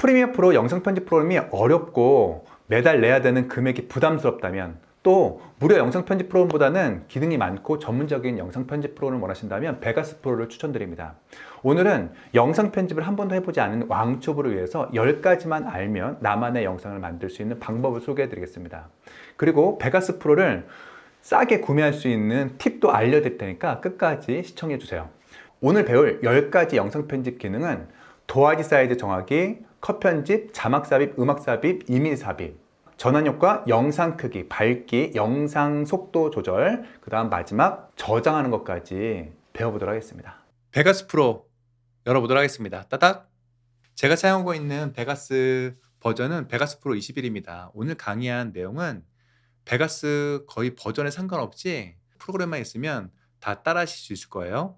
프리미어 프로 영상 편집 프로그램이 어렵고 매달 내야 되는 금액이 부담스럽다면, 또 무료 영상 편집 프로그램보다는 기능이 많고 전문적인 영상 편집 프로그램을 원하신다면 베가스 프로를 추천드립니다. 오늘은 영상 편집을 한 번도 해보지 않은 왕초보를 위해서 10가지만 알면 나만의 영상을 만들 수 있는 방법을 소개해 드리겠습니다. 그리고 베가스 프로를 싸게 구매할 수 있는 팁도 알려드릴 테니까 끝까지 시청해 주세요. 오늘 배울 10가지 영상 편집 기능은 도화지 사이즈 정하기, 컷 편집, 자막 삽입, 음악 삽입, 이미지 삽입, 전환 효과, 영상 크기, 밝기, 영상 속도 조절, 그 다음 마지막 저장하는 것까지 배워보도록 하겠습니다. 베가스 프로 열어보도록 하겠습니다. 따닥! 제가 사용하고 있는 베가스 버전은 베가스 프로 21입니다. 오늘 강의한 내용은 베가스 거의 버전에 상관없이 프로그램만 있으면 다 따라 하실 수 있을 거예요.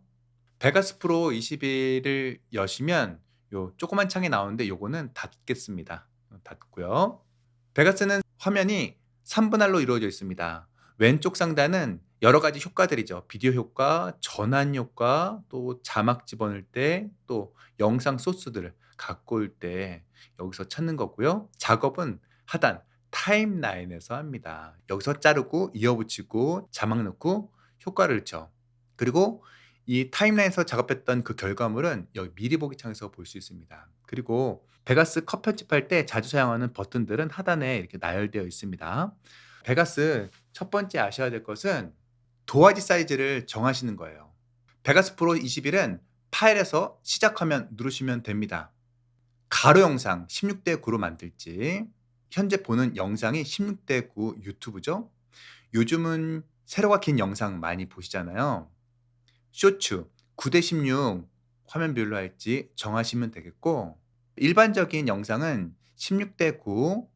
베가스 프로 21을 여시면 요 조그만 창이 나오는데 요거는 닫겠습니다. 닫고요. 베가스는 화면이 3분할로 이루어져 있습니다. 왼쪽 상단은 여러 가지 효과들이죠. 비디오 효과, 전환 효과, 또 자막 집어넣을 때, 또 영상 소스들을 갖고 올 때 여기서 찾는 거고요. 작업은 하단 타임라인에서 합니다. 여기서 자르고 이어붙이고 자막 넣고 효과를 넣죠. 그리고 이 타임라인에서 작업했던 그 결과물은 여기 미리 보기 창에서 볼 수 있습니다. 그리고 베가스 컷 편집할 때 자주 사용하는 버튼들은 하단에 이렇게 나열되어 있습니다. 베가스 첫 번째 아셔야 될 것은 도화지 사이즈를 정하시는 거예요. 베가스 프로 21은 파일에서 시작하면 누르시면 됩니다. 가로 영상 16대 9로 만들지, 현재 보는 영상이 16대 9 유튜브죠. 요즘은 세로가 긴 영상 많이 보시잖아요. 쇼츠 9대 16 화면 비율로 할지 정하시면 되겠고, 일반적인 영상은 16대 9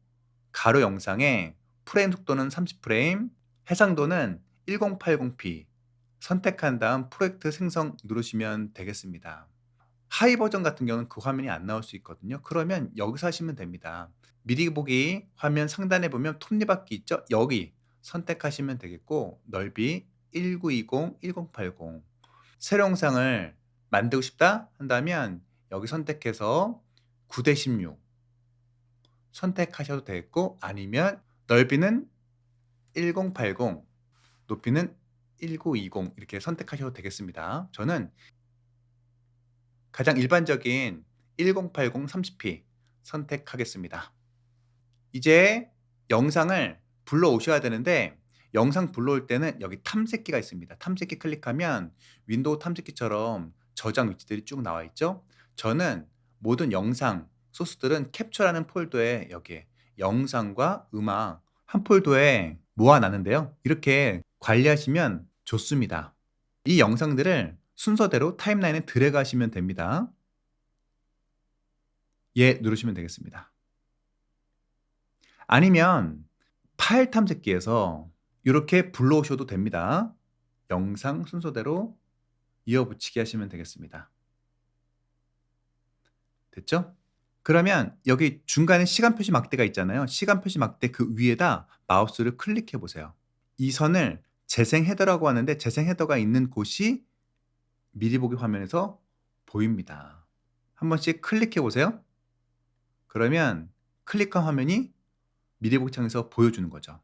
가로 영상에 프레임 속도는 30프레임, 해상도는 1080p 선택한 다음 프로젝트 생성 누르시면 되겠습니다. 하이 버전 같은 경우는 그 화면이 안 나올 수 있거든요. 그러면 여기서 하시면 됩니다. 미리 보기 화면 상단에 보면 톱니바퀴 있죠? 여기 선택하시면 되겠고, 넓이 1920, 1080, 세로 영상을 만들고 싶다 한다면 여기 선택해서 9대 16 선택하셔도 되겠고, 아니면 넓이는 1080, 높이는 1920 이렇게 선택하셔도 되겠습니다. 저는 가장 일반적인 1080 30p 선택하겠습니다. 이제 영상을 불러오셔야 되는데, 영상 불러올 때는 여기 탐색기가 있습니다. 탐색기 클릭하면 윈도우 탐색기처럼 저장 위치들이 쭉 나와 있죠. 저는 모든 영상 소스들은 캡처라는 폴더에 여기에 영상과 음악 한 폴더에 모아놨는데요. 이렇게 관리하시면 좋습니다. 이 영상들을 순서대로 타임라인에 드래그 하시면 됩니다. 예 누르시면 되겠습니다. 아니면 파일 탐색기에서 이렇게 불러오셔도 됩니다. 영상 순서대로 이어붙이기 하시면 되겠습니다. 됐죠? 그러면 여기 중간에 시간 표시 막대가 있잖아요. 시간 표시 막대 그 위에다 마우스를 클릭해 보세요. 이 선을 재생 헤더라고 하는데, 재생 헤더가 있는 곳이 미리 보기 화면에서 보입니다. 한 번씩 클릭해 보세요. 그러면 클릭한 화면이 미리 보기 창에서 보여주는 거죠.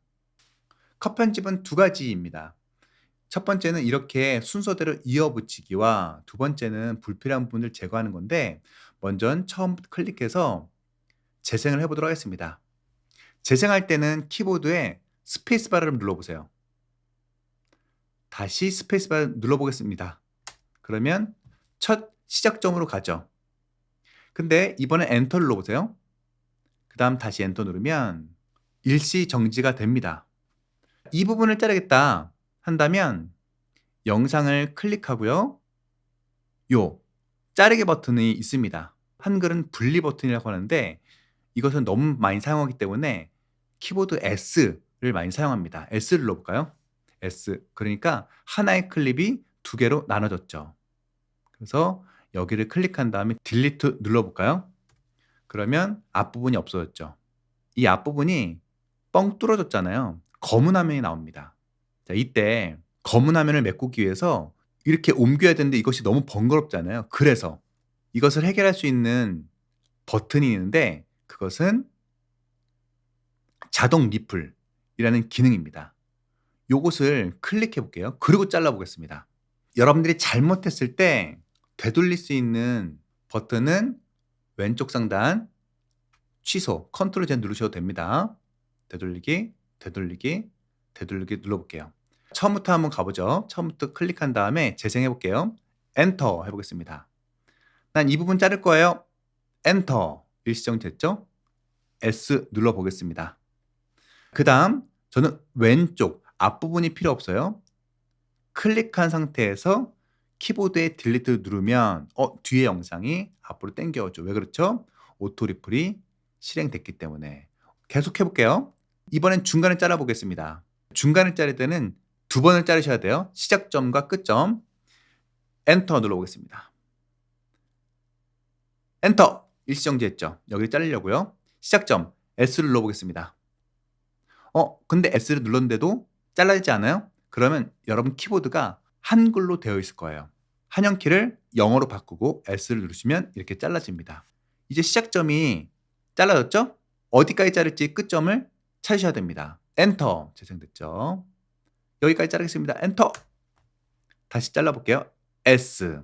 컷 편집은 두 가지입니다. 첫 번째는 이렇게 순서대로 이어붙이기와, 두 번째는 불필요한 부분을 제거하는 건데, 먼저 처음 클릭해서 재생을 해보도록 하겠습니다. 재생할 때는 키보드에 스페이스바를 눌러보세요. 다시 스페이스바 눌러보겠습니다. 그러면 첫 시작점으로 가죠. 근데 이번에 엔터 눌러보세요. 그 다음 다시 엔터 누르면 일시 정지가 됩니다. 이 부분을 자르겠다 한다면 영상을 클릭하고요. 요 자르기 버튼이 있습니다. 한글은 분리 버튼이라고 하는데, 이것은 너무 많이 사용하기 때문에 키보드 S를 많이 사용합니다. S를 눌러볼까요? S. 그러니까 하나의 클립이 두 개로 나눠졌죠. 그래서 여기를 클릭한 다음에 딜리트 눌러볼까요? 그러면 앞부분이 없어졌죠. 이 앞부분이 뻥 뚫어졌잖아요. 검은 화면이 나옵니다. 자, 이때 검은 화면을 메꾸기 위해서 이렇게 옮겨야 되는데 이것이 너무 번거롭잖아요. 그래서 이것을 해결할 수 있는 버튼이 있는데 그것은 자동 리플이라는 기능입니다. 요것을 클릭해 볼게요. 그리고 잘라 보겠습니다. 여러분들이 잘못했을 때 되돌릴 수 있는 버튼은 왼쪽 상단 취소 컨트롤 Z 누르셔도 됩니다. 되돌리기, 되돌리기, 되돌리기 눌러볼게요. 처음부터 한번 가보죠. 처음부터 클릭한 다음에 재생해 볼게요. 엔터 해보겠습니다. 난 이 부분 자를 거예요. 엔터. 일시정 됐죠? S 눌러보겠습니다. 그 다음 저는 왼쪽 앞부분이 필요 없어요. 클릭한 상태에서 키보드에 딜리트 누르면 뒤에 영상이 앞으로 당겨오죠. 왜 그렇죠? 오토 리플이 실행됐기 때문에. 계속 해볼게요. 이번엔 중간을 잘라 보겠습니다. 중간을 자를 때는 두 번을 자르셔야 돼요. 시작점과 끝점. 엔터 눌러보겠습니다. 엔터! 일시정지했죠. 여기를 자르려고요. 시작점 S를 눌러보겠습니다. 근데 S를 눌렀는데도 잘라지지 않아요? 그러면 여러분 키보드가 한글로 되어 있을 거예요. 한영키를 영어로 바꾸고 S를 누르시면 이렇게 잘라집니다. 이제 시작점이 잘라졌죠? 어디까지 자를지 끝점을 찾으셔야 됩니다. 엔터 재생됐죠? 여기까지 자르겠습니다. 엔터! 다시 잘라볼게요. S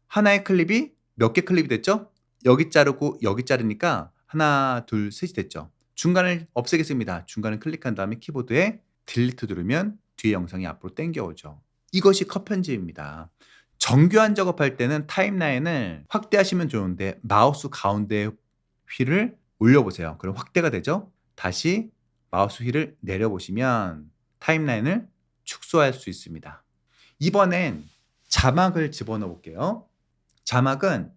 하나의 클립이 몇 개 클립이 됐죠? 여기 자르고 여기 자르니까 하나, 둘, 셋이 됐죠? 중간을 없애겠습니다. 중간을 클릭한 다음에 키보드에 딜리트 누르면 뒤에 영상이 앞으로 당겨오죠. 이것이 컷 편집입니다. 정교한 작업할 때는 타임라인을 확대하시면 좋은데 마우스 가운데 휠을 올려보세요. 그럼 확대가 되죠? 다시 마우스 휠을 내려보시면 타임라인을 축소할 수 있습니다. 이번엔 자막을 집어넣어 볼게요. 자막은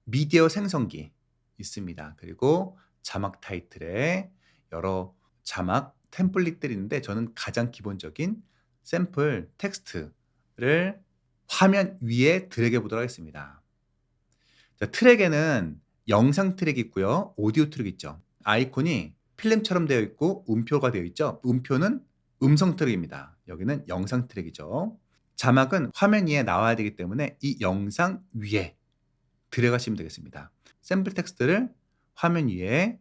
미디어 생성기 있습니다. 그리고 자막 타이틀에 여러 자막 템플릿들이 있는데 저는 가장 기본적인 샘플 텍스트를 화면 위에 드래그 해 보도록 하겠습니다. 자, 트랙에는 영상 트랙이 있고요. 오디오 트랙이 있죠. 아이콘이 필름처럼 되어 있고 음표가 되어 있죠. 음표는 음성 트랙입니다. 여기는 영상 트랙이죠. 자막은 화면 위에 나와야 되기 때문에 이 영상 위에 들어가시면 되겠습니다. 샘플 텍스트를 화면 위에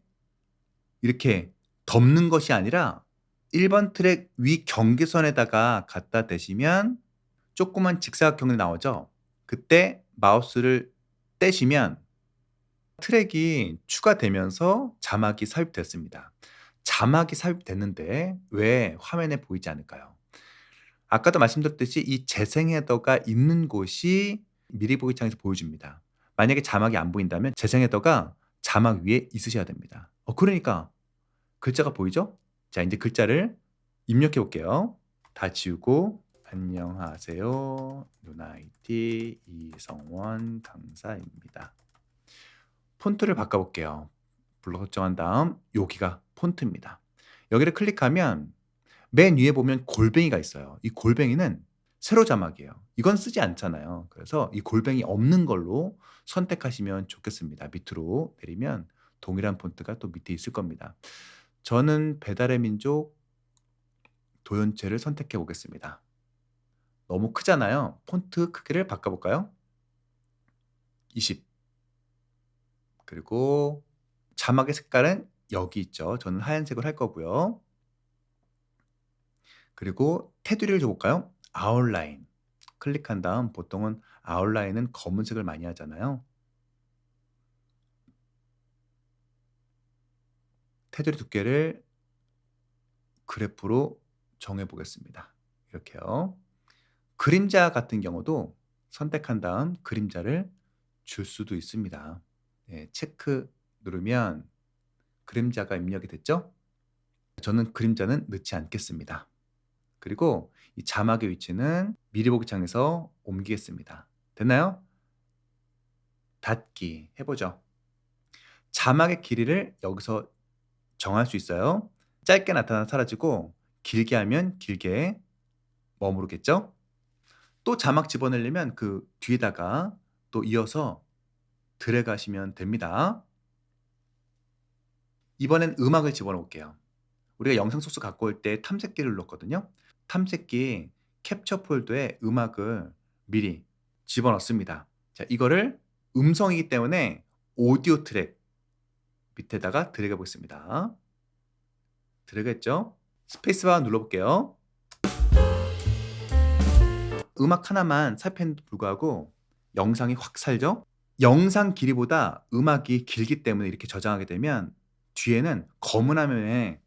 이렇게 덮는 것이 아니라 1번 트랙 위 경계선에다가 갖다 대시면 조그만 직사각형이 나오죠. 그때 마우스를 떼시면 트랙이 추가되면서 자막이 삽입됐습니다. 자막이 삽입됐는데 왜 화면에 보이지 않을까요? 아까도 말씀드렸듯이 이 재생 헤더가 있는 곳이 미리 보기 창에서 보여줍니다. 만약에 자막이 안 보인다면 재생 헤더가 자막 위에 있으셔야 됩니다. 그러니까 글자가 보이죠? 자, 이제 글자를 입력해 볼게요. 다 지우고 안녕하세요. 누나이티 이성원 강사입니다. 폰트를 바꿔볼게요. 블록 설정한 다음 여기가 폰트입니다. 여기를 클릭하면 맨 위에 보면 골뱅이가 있어요. 이 골뱅이는 세로 자막이에요. 이건 쓰지 않잖아요. 그래서 이 골뱅이 없는 걸로 선택하시면 좋겠습니다. 밑으로 내리면 동일한 폰트가 또 밑에 있을 겁니다. 저는 배달의 민족 도연체를 선택해 보겠습니다. 너무 크잖아요. 폰트 크기를 바꿔볼까요? 20. 그리고 자막의 색깔은 여기 있죠. 저는 하얀색으로 할 거고요. 그리고 테두리를 줘볼까요? 아웃라인. 클릭한 다음 보통은 아웃라인은 검은색을 많이 하잖아요. 테두리 두께를 그래프로 정해 보겠습니다. 이렇게요. 그림자 같은 경우도 선택한 다음 그림자를 줄 수도 있습니다. 체크 누르면 그림자가 입력이 됐죠? 저는 그림자는 넣지 않겠습니다. 그리고 이 자막의 위치는 미리 보기 창에서 옮기겠습니다. 됐나요? 닫기 해보죠. 자막의 길이를 여기서 정할 수 있어요. 짧게 나타나 사라지고 길게 하면 길게 머무르겠죠? 또 자막 집어넣으려면 그 뒤에다가 또 이어서 들어가시면 됩니다. 이번엔 음악을 집어넣을게요. 우리가 영상 소스 갖고 올 때 탐색기를 눌렀거든요. 탐색기 캡처 폴더에 음악을 미리 집어넣습니다. 자, 이거를 음성이기 때문에 오디오 트랙 밑에다가 드래그 해보겠습니다. 드래그 했죠? 스페이스바 눌러볼게요. 음악 하나만 삽입했는데도 불구하고 영상이 확 살죠? 영상 길이보다 음악이 길기 때문에 이렇게 저장하게 되면 뒤에는 검은 화면에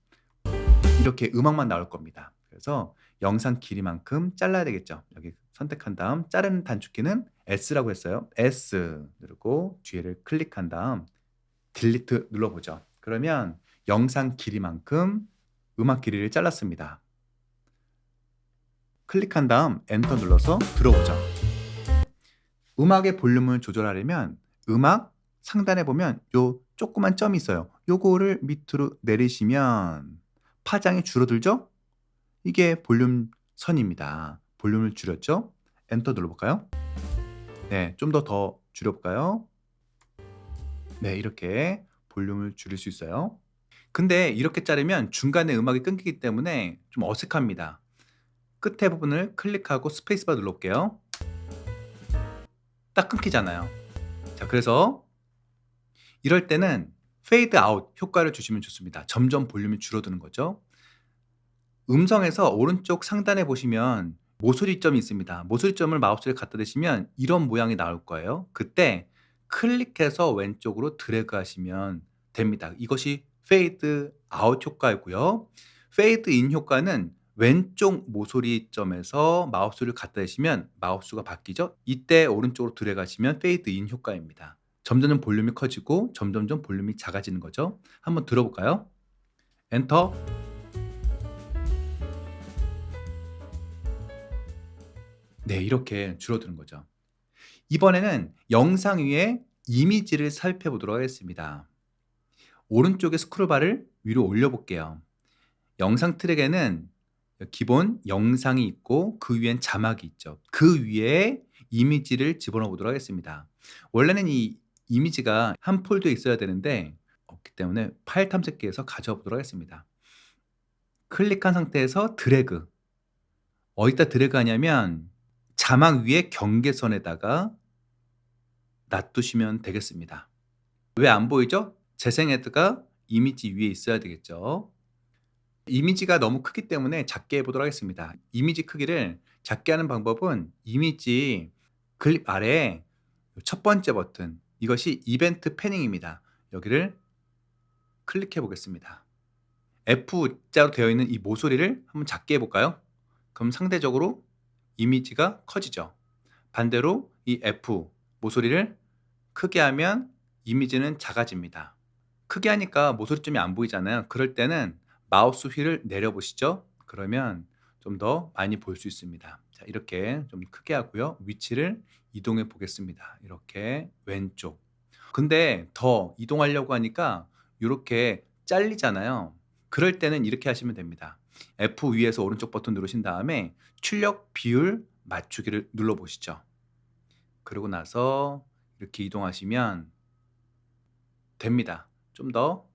이렇게 음악만 나올 겁니다. 그래서 영상 길이만큼 잘라야 되겠죠. 여기 선택한 다음 자르는 단축키는 S라고 했어요. S 누르고 뒤에를 클릭한 다음 딜리트 눌러보죠. 그러면 영상 길이만큼 음악 길이를 잘랐습니다. 클릭한 다음 엔터 눌러서 들어보죠. 음악의 볼륨을 조절하려면 음악 상단에 보면 요 조그만 점이 있어요. 요거를 밑으로 내리시면 파장이 줄어들죠? 이게 볼륨 선입니다. 볼륨을 줄였죠? 엔터 눌러볼까요? 네, 좀 더 줄여볼까요? 네, 이렇게 볼륨을 줄일 수 있어요. 근데 이렇게 자르면 중간에 음악이 끊기기 때문에 좀 어색합니다. 끝에 부분을 클릭하고 스페이스바 눌러볼게요. 딱 끊기잖아요. 자, 그래서 이럴 때는 페이드 아웃 효과를 주시면 좋습니다. 점점 볼륨이 줄어드는 거죠. 음성에서 오른쪽 상단에 보시면 모서리점이 있습니다. 모서리점을 마우스를 갖다 대시면 이런 모양이 나올 거예요. 그때 클릭해서 왼쪽으로 드래그 하시면 됩니다. 이것이 페이드 아웃 효과이고요. 페이드 인 효과는 왼쪽 모서리점에서 마우스를 갖다 대시면 마우스가 바뀌죠. 이때 오른쪽으로 드래그 하시면 페이드 인 효과입니다. 점점 볼륨이 커지고 점점 볼륨이 작아지는 거죠. 한번 들어볼까요? 엔터. 네, 이렇게 줄어드는 거죠. 이번에는 영상 위에 이미지를 살펴보도록 하겠습니다. 오른쪽에 스크롤바를 위로 올려볼게요. 영상 트랙에는 기본 영상이 있고 그 위엔 자막이 있죠. 그 위에 이미지를 집어넣어 보도록 하겠습니다. 원래는 이 이미지가 한 폴더에 있어야 되는데 없기 때문에 파일 탐색기에서 가져와 보도록 하겠습니다. 클릭한 상태에서 드래그. 어디다 드래그 하냐면 자막 위에 경계선에다가 놔두시면 되겠습니다. 왜 안 보이죠? 재생 헤드가 이미지 위에 있어야 되겠죠. 이미지가 너무 크기 때문에 작게 해보도록 하겠습니다. 이미지 크기를 작게 하는 방법은 이미지 클립 아래에 첫 번째 버튼, 이것이 이벤트 패닝입니다. 여기를 클릭해 보겠습니다. F자로 되어 있는 이 모서리를 한번 작게 해볼까요? 그럼 상대적으로 이미지가 커지죠. 반대로 이 F 모서리를 크게 하면 이미지는 작아집니다. 크게 하니까 모서리점이 안 보이잖아요. 그럴 때는 마우스 휠을 내려보시죠. 그러면 좀 더 많이 볼 수 있습니다. 자, 이렇게 좀 크게 하고요. 위치를 이동해 보겠습니다. 이렇게 왼쪽. 근데 더 이동하려고 하니까 이렇게 잘리잖아요. 그럴 때는 이렇게 하시면 됩니다. F 위에서 오른쪽 버튼 누르신 다음에 출력 비율 맞추기를 눌러보시죠. 그러고 나서 이렇게 이동하시면 됩니다. 좀 더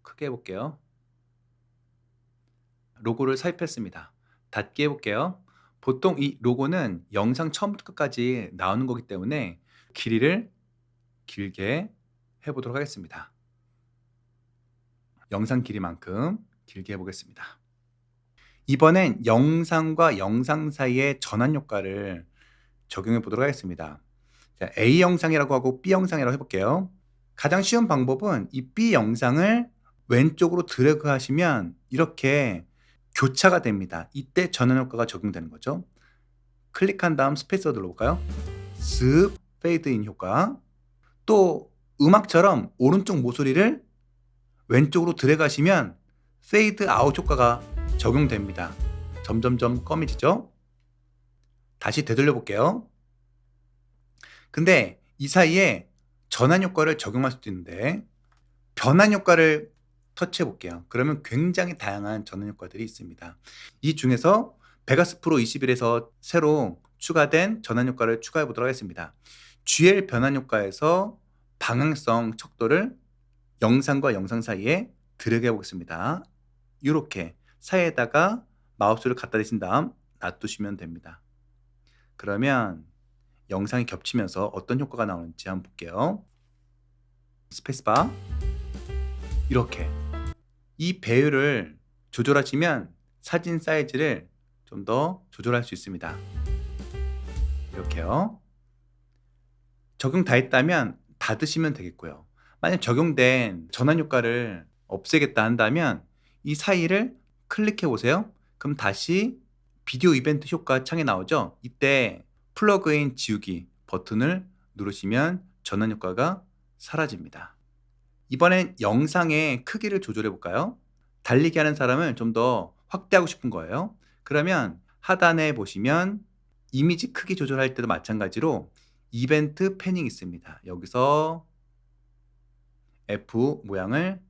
크게 해볼게요. 로고를 삽입했습니다. 닫기 해볼게요. 보통 이 로고는 영상 처음부터 끝까지 나오는 거기 때문에 길이를 길게 해보도록 하겠습니다. 영상 길이만큼 길게 해보겠습니다. 이번엔 영상과 영상 사이의 전환 효과를 적용해 보도록 하겠습니다. 자, A 영상이라고 하고 B 영상이라고 해볼게요. 가장 쉬운 방법은 이 B 영상을 왼쪽으로 드래그 하시면 이렇게 교차가 됩니다. 이때 전환 효과가 적용되는 거죠. 클릭한 다음 스페이스 눌러볼까요? 쓱 페이드 인 효과. 또 음악처럼 오른쪽 모서리를 왼쪽으로 드래그 하시면 페이드 아웃 효과가 적용됩니다. 점점점 검해지죠? 다시 되돌려 볼게요. 근데 이 사이에 전환 효과를 적용할 수도 있는데 변환 효과를 터치해 볼게요. 그러면 굉장히 다양한 전환 효과들이 있습니다. 이 중에서 베가스 프로 21에서 새로 추가된 전환 효과를 추가해 보도록 하겠습니다. GL 변환 효과에서 방향성 척도를 영상과 영상 사이에 드래그 해 보겠습니다. 이렇게 사이에다가 마우스를 갖다 대신 다음 놔두시면 됩니다. 그러면 영상이 겹치면서 어떤 효과가 나오는지 한번 볼게요. 스페이스바. 이렇게. 이 배율을 조절하시면 사진 사이즈를 좀 더 조절할 수 있습니다. 이렇게요. 적용 다 했다면 닫으시면 되겠고요. 만약 적용된 전환 효과를 없애겠다 한다면 이 사이를 클릭해 보세요. 그럼 다시 비디오 이벤트 효과 창에 나오죠. 이때 플러그인 지우기 버튼을 누르시면 전환 효과가 사라집니다. 이번엔 영상의 크기를 조절해 볼까요? 달리기 하는 사람을 좀 더 확대하고 싶은 거예요. 그러면 하단에 보시면 이미지 크기 조절할 때도 마찬가지로 이벤트 패닝 있습니다. 여기서 F 모양을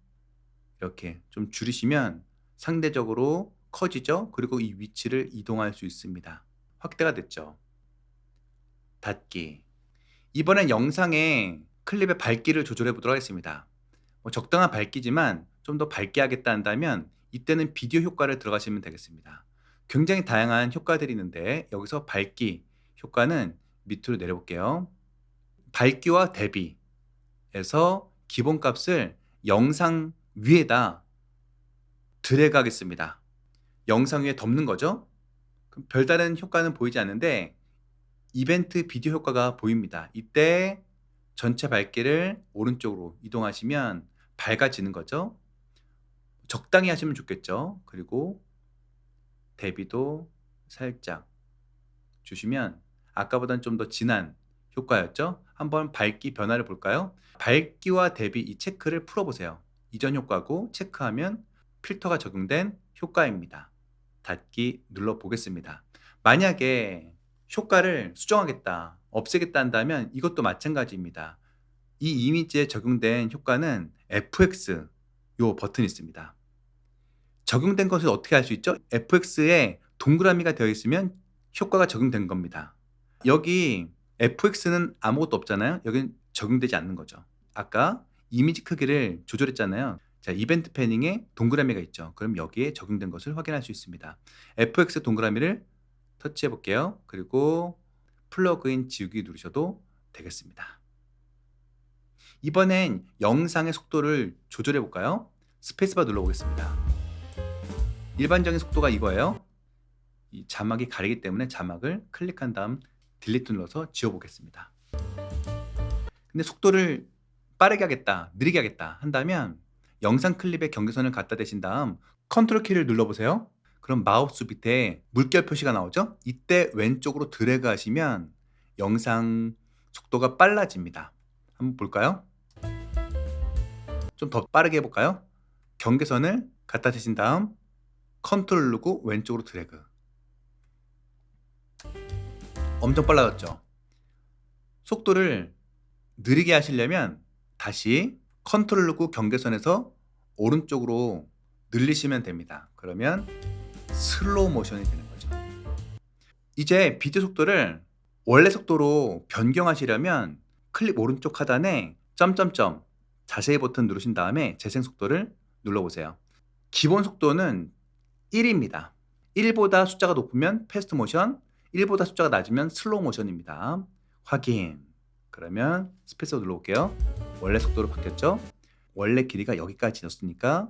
이렇게 좀 줄이시면 상대적으로 커지죠. 그리고 이 위치를 이동할 수 있습니다. 확대가 됐죠. 닫기. 이번엔 영상의 클립의 밝기를 조절해 보도록 하겠습니다. 적당한 밝기지만 좀 더 밝게 하겠다 한다면 이때는 비디오 효과를 들어가시면 되겠습니다. 굉장히 다양한 효과들이 있는데 여기서 밝기 효과는 밑으로 내려볼게요. 밝기와 대비에서 기본값을 영상 위에다 드래그 하겠습니다. 영상 위에 덮는 거죠. 그럼 별다른 효과는 보이지 않는데 이벤트 비디오 효과가 보입니다. 이때 전체 밝기를 오른쪽으로 이동하시면 밝아지는 거죠. 적당히 하시면 좋겠죠. 그리고 대비도 살짝 주시면 아까보다는 좀 더 진한 효과였죠. 한번 밝기 변화를 볼까요? 밝기와 대비 이 체크를 풀어보세요. 이전 효과고 체크하면 필터가 적용된 효과입니다. 닫기 눌러보겠습니다. 만약에 효과를 수정하겠다, 없애겠다 한다면 이것도 마찬가지입니다. 이 이미지에 적용된 효과는 FX 요 버튼이 있습니다. 적용된 것을 어떻게 알 수 있죠? FX에 동그라미가 되어 있으면 효과가 적용된 겁니다. 여기 FX는 아무것도 없잖아요. 여기는 적용되지 않는 거죠. 아까 이미지 크기를 조절했잖아요. 자, 이벤트 패닝에 동그라미가 있죠. 그럼 여기에 적용된 것을 확인할 수 있습니다. FX 동그라미를 터치해 볼게요. 그리고 플러그인 지우기 누르셔도 되겠습니다. 이번엔 영상의 속도를 조절해 볼까요? 스페이스바 눌러보겠습니다. 일반적인 속도가 이거예요. 이 자막이 가리기 때문에 자막을 클릭한 다음 딜리트 눌러서 지워보겠습니다. 근데 속도를 빠르게 하겠다, 느리게 하겠다 한다면 영상 클립에 경계선을 갖다 대신 다음 컨트롤 키를 눌러보세요. 그럼 마우스 밑에 물결 표시가 나오죠? 이때 왼쪽으로 드래그 하시면 영상 속도가 빨라집니다. 한번 볼까요? 좀 더 빠르게 해볼까요? 경계선을 갖다 대신 다음 컨트롤 누르고 왼쪽으로 드래그. 엄청 빨라졌죠? 속도를 느리게 하시려면 다시 컨트롤 누르고 경계선에서 오른쪽으로 늘리시면 됩니다. 그러면 슬로우 모션이 되는 거죠. 이제 비디오 속도를 원래 속도로 변경하시려면 클립 오른쪽 하단에 점점점 자세히 버튼 누르신 다음에 재생 속도를 눌러보세요. 기본 속도는 1입니다. 1보다 숫자가 높으면 패스트 모션, 1보다 숫자가 낮으면 슬로우 모션입니다. 확인. 그러면 스페이스 눌러볼게요. 원래 속도로 바뀌었죠? 원래 길이가 여기까지였으니까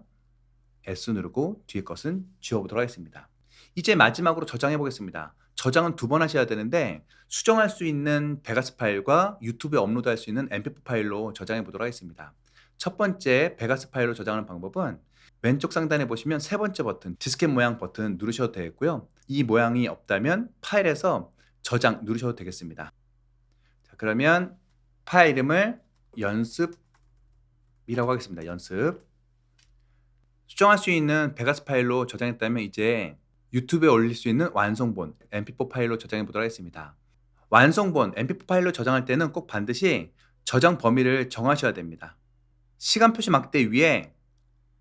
S 누르고 뒤에 것은 지워보도록 하겠습니다. 이제 마지막으로 저장해 보겠습니다. 저장은 2번 하셔야 되는데 수정할 수 있는 베가스 파일과 유튜브에 업로드할 수 있는 mp4 파일로 저장해 보도록 하겠습니다. 첫 번째 베가스 파일로 저장하는 방법은 왼쪽 상단에 보시면 세 번째 버튼 디스켓 모양 버튼 누르셔도 되겠고요. 이 모양이 없다면 파일에서 저장 누르셔도 되겠습니다. 자, 그러면 파일 이름을 연습이라고 하겠습니다. 연습. 수정할 수 있는 베가스 파일로 저장했다면 이제 유튜브에 올릴 수 있는 완성본 mp4 파일로 저장해 보도록 하겠습니다. 완성본 mp4 파일로 저장할 때는 꼭 반드시 저장 범위를 정하셔야 됩니다. 시간 표시 막대 위에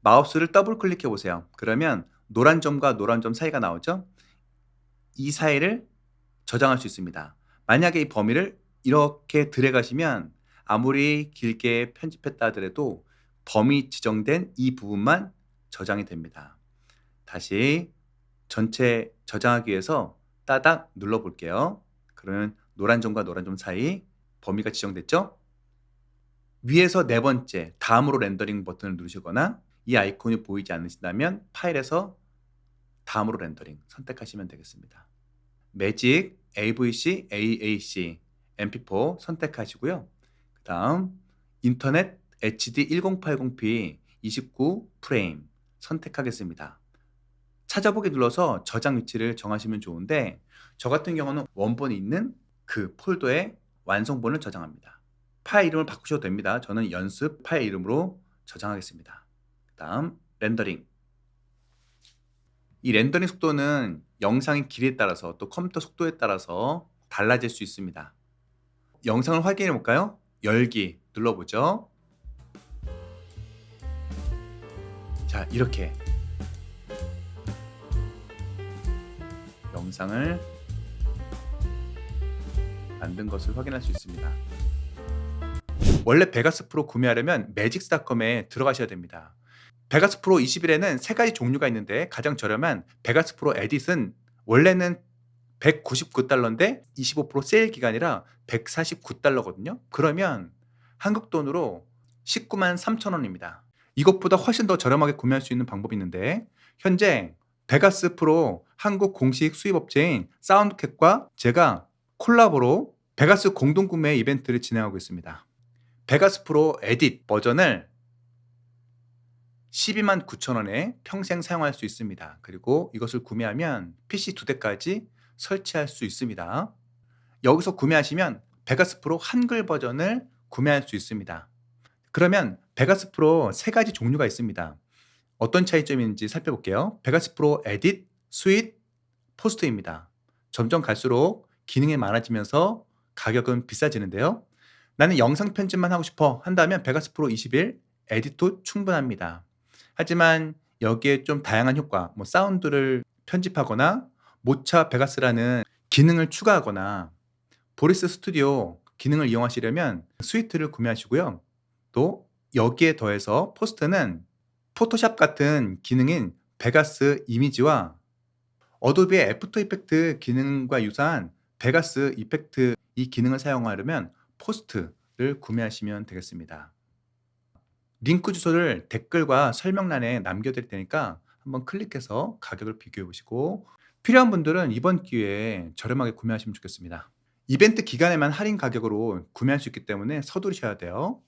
마우스를 더블 클릭해 보세요. 그러면 노란 점과 노란 점 사이가 나오죠? 이 사이를 저장할 수 있습니다. 만약에 이 범위를 이렇게 드래그하시면 아무리 길게 편집했다 하더라도 범위 지정된 이 부분만 저장이 됩니다. 다시 전체 저장하기 위해서 따닥 눌러 볼게요. 그러면 노란 점과 노란 점 사이 범위가 지정됐죠? 위에서 네 번째 다음으로 렌더링 버튼을 누르시거나 이 아이콘이 보이지 않으신다면 파일에서 다음으로 렌더링 선택하시면 되겠습니다. 매직, AVC, AAC, MP4 선택하시고요. 그 다음 인터넷 HD 1080p 29 프레임 선택하겠습니다. 찾아보기 눌러서 저장 위치를 정하시면 좋은데 저 같은 경우는 원본이 있는 그 폴더에 완성본을 저장합니다. 파일 이름을 바꾸셔도 됩니다. 저는 연습 파일 이름으로 저장하겠습니다. 그 다음 렌더링. 이 렌더링 속도는 영상의 길이에 따라서 또 컴퓨터 속도에 따라서 달라질 수 있습니다. 영상을 확인해 볼까요? 열기 눌러보죠. 자, 이렇게 영상을 만든 것을 확인할 수 있습니다. 원래 베가스 프로 구매하려면 매직스닷컴에 들어가셔야 됩니다. 베가스 프로 21에는 세 가지 종류가 있는데 가장 저렴한 베가스 프로 에딧은 원래는 $199인데 25% 세일 기간이라 $149거든요. 그러면 한국 돈으로 19만 3천 원입니다. 이것보다 훨씬 더 저렴하게 구매할 수 있는 방법이 있는데 현재 베가스 프로 한국 공식 수입업체인 사운드캣과 제가 콜라보로 베가스 공동 구매 이벤트를 진행하고 있습니다. 베가스 프로 에딧 버전을 12만 9천 원에 평생 사용할 수 있습니다. 그리고 이것을 구매하면 PC 2대까지 설치할 수 있습니다. 여기서 구매하시면 베가스 프로 한글 버전을 구매할 수 있습니다. 그러면 베가스 프로 세 가지 종류가 있습니다. 어떤 차이점이 있는지 살펴볼게요. 베가스 프로 에딧, 스윗, 포스트입니다. 점점 갈수록 기능이 많아지면서 가격은 비싸지는데요. 나는 영상 편집만 하고 싶어 한다면 베가스 프로 21 에딧도 충분합니다. 하지만 여기에 좀 다양한 효과, 사운드를 편집하거나 모차 베가스라는 기능을 추가하거나 보리스 스튜디오 기능을 이용하시려면 스위트를 구매하시고요. 또 여기에 더해서 포스트는 포토샵 같은 기능인 베가스 이미지와 어도비의 애프터 이펙트 기능과 유사한 베가스 이펙트 이 기능을 사용하려면 포스트를 구매하시면 되겠습니다. 링크 주소를 댓글과 설명란에 남겨드릴 테니까 한번 클릭해서 가격을 비교해 보시고 필요한 분들은 이번 기회에 저렴하게 구매하시면 좋겠습니다. 이벤트 기간에만 할인 가격으로 구매할 수 있기 때문에 서두르셔야 돼요.